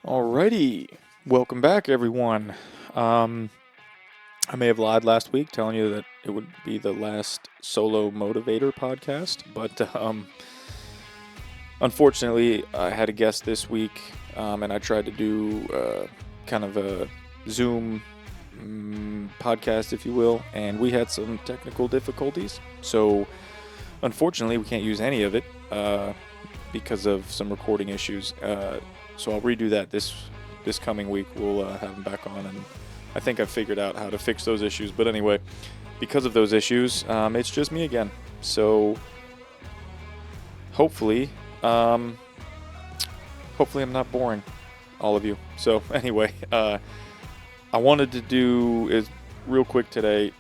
Alrighty, welcome back, everyone. Um, I may have lied last week telling you that it would be the last solo motivator podcast, but unfortunately, I had a guest this week, and I tried to do kind of a Zoom podcast, if you will, and we had some technical difficulties. So, unfortunately, we can't use any of it because of some recording issues. So I'll redo that this coming week. We'll have him back on, and I think I've figured out how to fix those issues. But anyway, because of those issues, it's just me again. So hopefully, um, hopefully I'm not boring all of you. So anyway, I wanted to do is real quick today.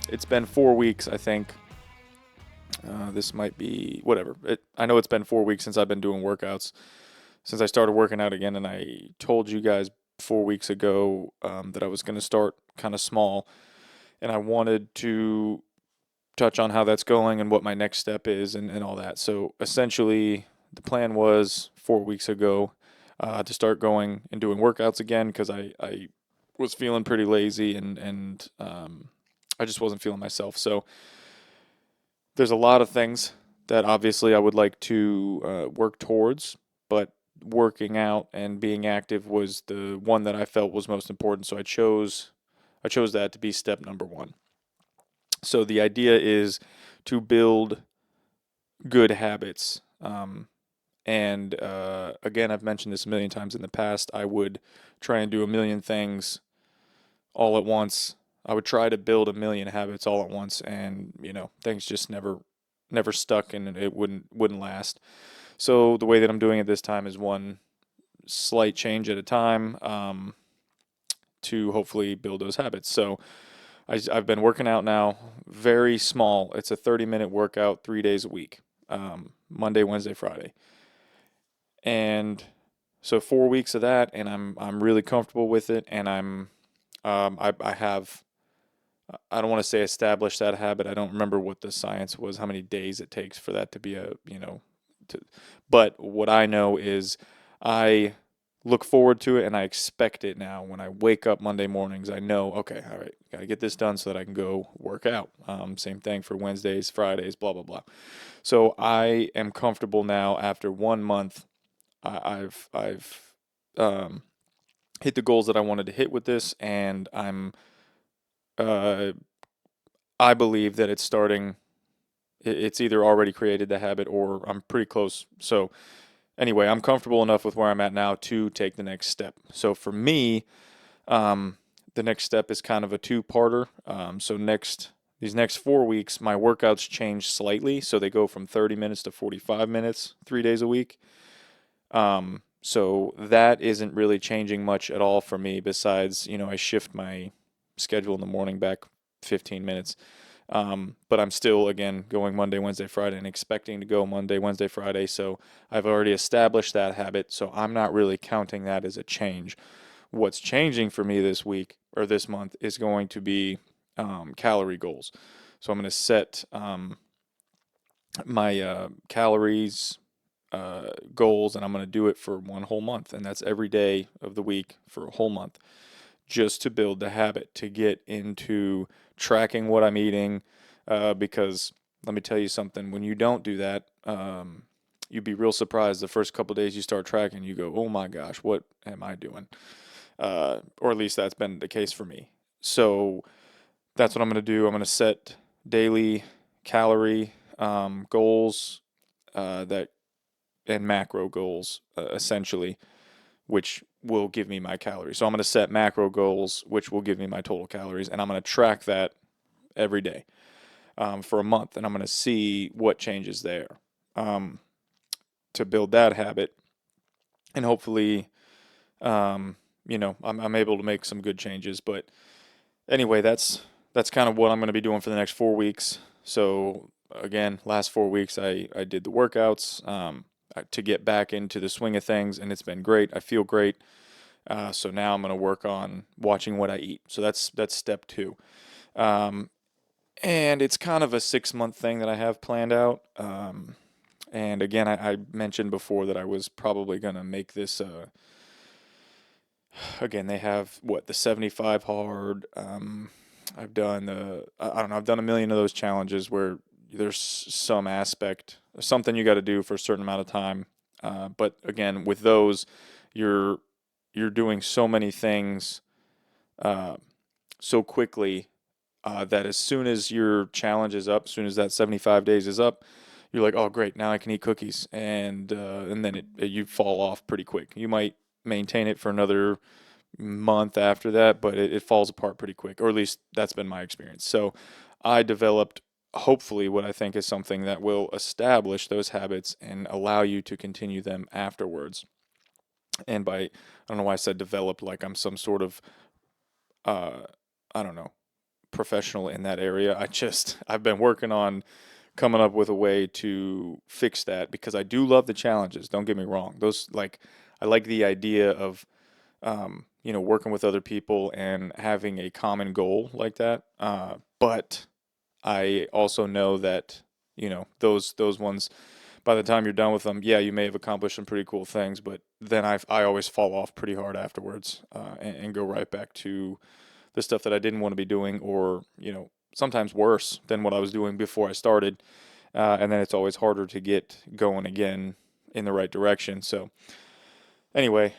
It's been 4 weeks, I think. This might be whatever. I know it's been 4 weeks since I've been doing workouts, since I started working out again, and I told you guys 4 weeks ago that I was going to start kind of small, and I wanted to touch on how that's going and what my next step is and all that. So essentially, the plan was 4 weeks ago to start going and doing workouts again because I was feeling pretty lazy and I just wasn't feeling myself. So there's a lot of things that obviously I would like to work towards, but working out and being active was the one that I felt was most important. So I chose that to be step number one. So the idea is to build good habits. And again, I've mentioned this a million times in the past. I would try and do a million things all at once. I would try to build a million habits all at once, and things just never stuck, and it wouldn't last. So the way that I'm doing it this time is one slight change at a time to hopefully build those habits. So I've been working out now, very small. It's a 30-minute workout 3 days a week, Monday, Wednesday, Friday, and so 4 weeks of that, and I'm really comfortable with it, and I have. I don't want to say establish that habit. I don't remember what the science was, how many days it takes for that to be but what I know is I look forward to it and I expect it now. When I wake up Monday mornings, I know, okay, all right, got to get this done so that I can go work out. Same thing for Wednesdays, Fridays, blah, blah, blah. So I am comfortable now after 1 month. I've um, hit the goals that I wanted to hit with this, and uh, I believe that it's starting. It's either already created the habit or I'm pretty close. So anyway, I'm comfortable enough with where I'm at now to take the next step. So for me, um, the next step is kind of a two-parter. So these next 4 weeks, my workouts change slightly. So they go from 30 minutes to 45 minutes, 3 days a week. So that isn't really changing much at all for me. Besides, I shift my schedule in the morning back 15 minutes. But I'm still, again, going Monday, Wednesday, Friday, and expecting to go Monday, Wednesday, Friday. So I've already established that habit. So I'm not really counting that as a change. What's changing for me this week or this month is going to be calorie goals. So I'm going to set my calories goals, and I'm going to do it for one whole month. And that's every day of the week for a whole month, just to build the habit to get into tracking what I'm eating. Because let me tell you something, when you don't do that, you'd be real surprised the first couple days you start tracking, you go, oh my gosh, what am I doing? Or at least that's been the case for me. So that's what I'm going to do. I'm going to set daily calorie goals that and macro goals essentially, which will give me my calories. So I'm going to set macro goals, which will give me my total calories, and I'm going to track that every day for a month, and I'm going to see what changes there um, to build that habit, and hopefully, I'm able to make some good changes. But anyway, that's kind of what I'm going to be doing for the next 4 weeks. So again, last 4 weeks I did the workouts to get back into the swing of things, and it's been great. I feel great. So now I'm going to work on watching what I eat. So that's step two. Um, and it's kind of a 6 month thing that I have planned out. And again, I mentioned before that I was probably going to make this again, they have what, the 75 hard. I've done I don't know, I've done a million of those challenges where there's some aspect, something you got to do for a certain amount of time. But again, with those, you're you're doing so many things uh, so quickly that as soon as your challenge is up, as soon as that 75 days is up, you're like, oh great, now I can eat cookies, and then you fall off pretty quick. You might maintain it for another month after that, but it falls apart pretty quick, or at least that's been my experience. So I developed hopefully what I think is something that will establish those habits and allow you to continue them afterwards. And by, I don't know why I said developed like I'm some sort of, uh, I don't know, professional in that area. I've been working on coming up with a way to fix that because I do love the challenges. Don't get me wrong. I like the idea of working with other people and having a common goal like that. But I also know that, those ones, by the time you're done with them, yeah, you may have accomplished some pretty cool things, but then I always fall off pretty hard afterwards, and go right back to the stuff that I didn't want to be doing, or, sometimes worse than what I was doing before I started. And then it's always harder to get going again in the right direction. So anyway,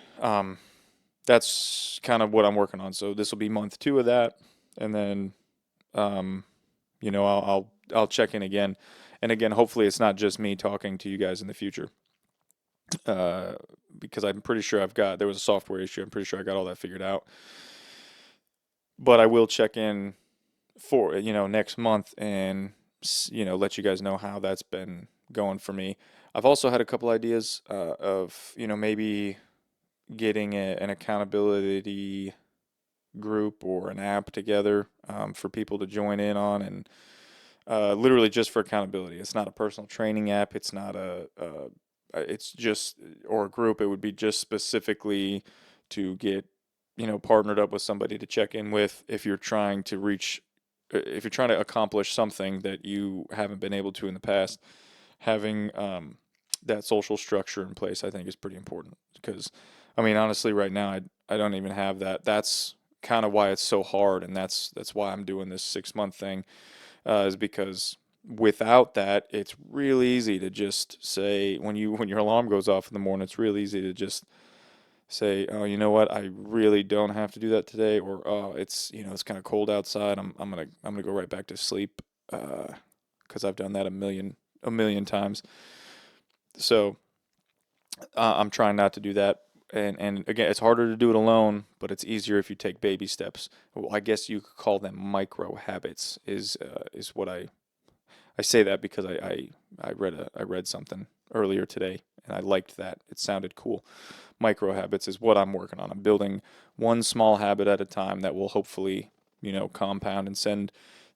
that's kind of what I'm working on. So this will be month 2 of that, and then um, I'll check in again, and again, hopefully it's not just me talking to you guys in the future, uh, because I'm pretty sure there was a software issue. I'm pretty sure I got all that figured out, but I will check in for next month and let you guys know how that's been going for me. I've also had a couple ideas of maybe getting an accountability group or an app together for people to join in on, and literally just for accountability. It's not a personal training app. It's not it's just, or a group. It would be just specifically to get, partnered up with somebody to check in with if you're trying to accomplish something that you haven't been able to in the past. Having that social structure in place, I think, is pretty important because, I mean, honestly, right now, I don't even have that. That's kind of why it's so hard, and that's why I'm doing this 6 month thing, is because without that, it's really easy to just say when your alarm goes off in the morning, it's really easy to just say, oh, you know what, I really don't have to do that today, or oh, it's kind of cold outside. I'm gonna go right back to sleep, because I've done that a million times. So I'm trying not to do that. And again, it's harder to do it alone, but it's easier if you take baby steps. Well, I guess you could call them micro habits. Is what I say that because I read something earlier today and I liked that. It sounded cool. Micro habits is what I'm working on. I'm building one small habit at a time that will hopefully, compound and send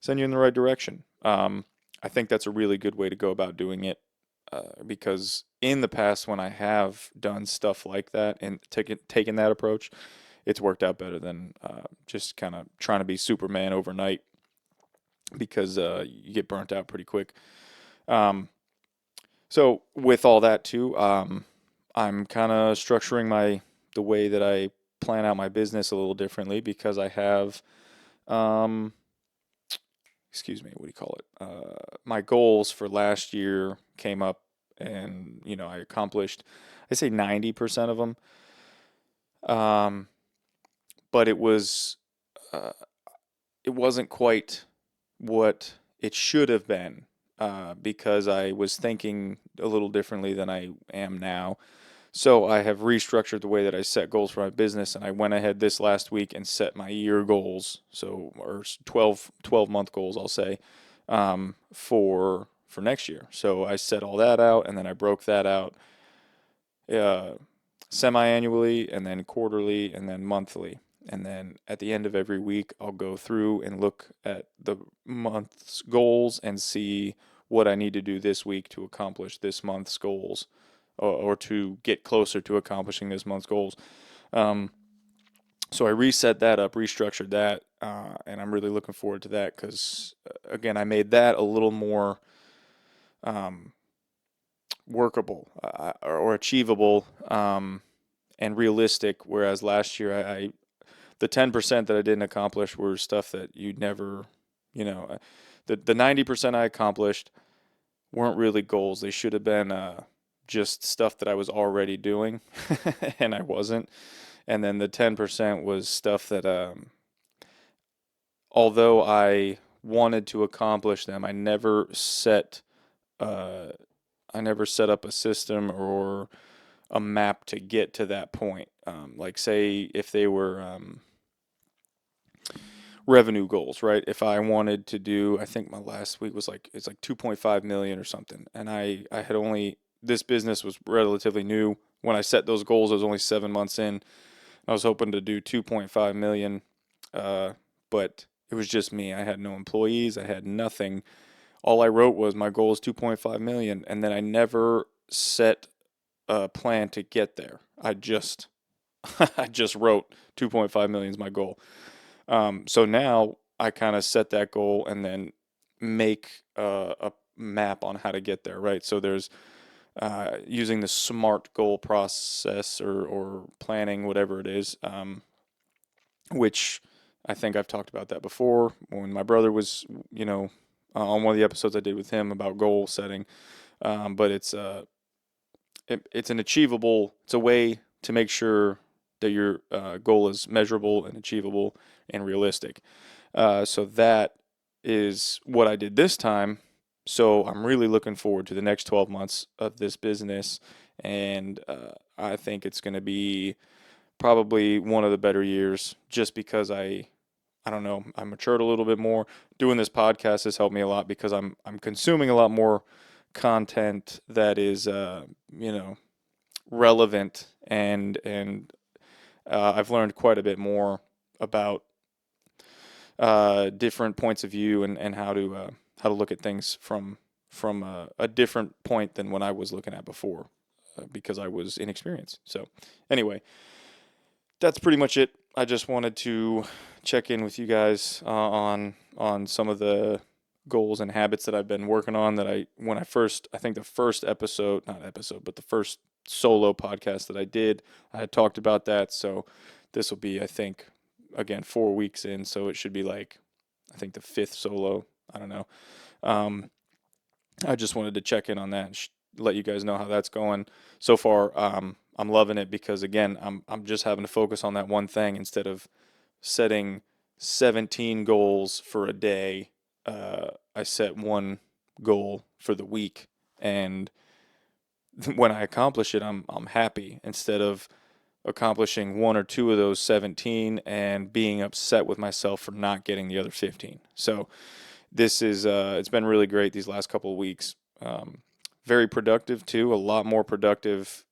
you in the right direction. I think that's a really good way to go about doing it, because in the past when I have done stuff like that and taken that approach, it's worked out better than just kind of trying to be Superman overnight, because you get burnt out pretty quick. Um, so with all that too, I'm kind of structuring the way that I plan out my business a little differently because I have, um, excuse me, what do you call it? My goals for last year came up, and I accomplished, I say 90% of them. Um, but uh, it wasn't quite what it should have been, because I was thinking a little differently than I am now. So I have restructured the way that I set goals for my business, and I went ahead this last week and set my year goals, so or 12 month goals, I'll say, for next year. So I set all that out, and then I broke that out, uh, semi-annually, and then quarterly, and then monthly. And then at the end of every week, I'll go through and look at the month's goals and see what I need to do this week to accomplish this month's goals, or to get closer to accomplishing this month's goals. Um, so I reset that up, restructured that, and I'm really looking forward to that because, again, I made that a little more um, workable, or achievable, and realistic. Whereas last year, I the 10% that I didn't accomplish were stuff that you never, the 90% I accomplished weren't really goals. They should have been just stuff that I was already doing, and I wasn't. And then the 10% was stuff that, although I wanted to accomplish them, uh, I never set up a system or a map to get to that point. Like say if they were revenue goals, right? If I wanted to do, I think my last week was like it's like 2.5 million or something, and I had only this business was relatively new when I set those goals. I was only 7 months in. I was hoping to do 2.5 million, but it was just me. I had no employees. I had nothing. All I wrote was my goal is 2.5 million, and then I never set a plan to get there. I just I just wrote 2.5 million is my goal. So now I kind of set that goal and then make a map on how to get there, right? So there's using the SMART goal process or planning, whatever it is, which I think I've talked about that before when my brother was, on one of the episodes I did with him about goal setting. But it's an achievable, it's a way to make sure that your goal is measurable and achievable and realistic. So that is what I did this time. So I'm really looking forward to the next 12 months of this business, and I think it's going to be probably one of the better years just because I don't know, I matured a little bit more. Doing this podcast has helped me a lot because I'm consuming a lot more content that is relevant, and I've learned quite a bit more about different points of view and how to look at things from a different point than when I was looking at before, because I was inexperienced. So anyway, that's pretty much it. I just wanted to check in with you guys on some of the goals and habits that I've been working on that I think the first episode, not episode, but the first solo podcast that I did, I had talked about that. So this will be, I think, again, 4 weeks in. So it should be like, I think the fifth solo. I don't know. I just wanted to check in on that and let you guys know how that's going so far. I'm loving it because again, I'm just having to focus on that one thing instead of setting 17 goals for a day. I set one goal for the week, and when I accomplish it, I'm happy instead of accomplishing one or two of those 17 and being upset with myself for not getting the other 15. So this is it's been really great these last couple of weeks. Very productive too, a lot more productive.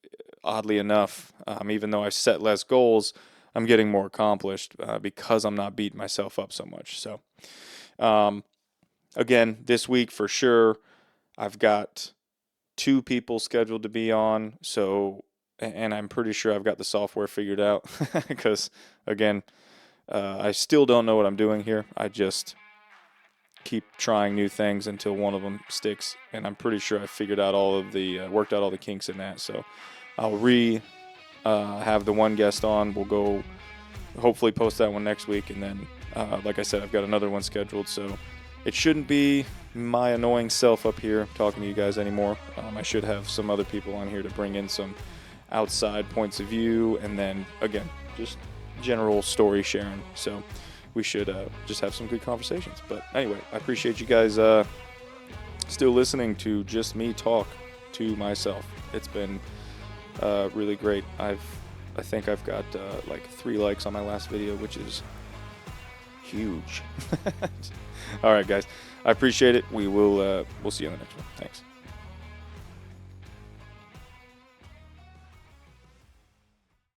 Oddly enough, even though I set less goals, I'm getting more accomplished because I'm not beating myself up so much. So again, this week for sure, I've got 2 people scheduled to be on. So, and I'm pretty sure I've got the software figured out because again, I still don't know what I'm doing here. I just keep trying new things until one of them sticks, and I'm pretty sure I figured out worked out all the kinks in that. So I'll have the one guest on. We'll go hopefully post that one next week, and then like I said, I've got another one scheduled, so it shouldn't be my annoying self up here talking to you guys anymore. I should have some other people on here to bring in some outside points of view, and then again, just general story sharing. So we should just have some good conversations. But anyway, I appreciate you guys still listening to just me talk to myself. It's been really great. I think I've got like 3 likes on my last video, which is huge. All right, guys. I appreciate it. We'll see you in the next one. Thanks.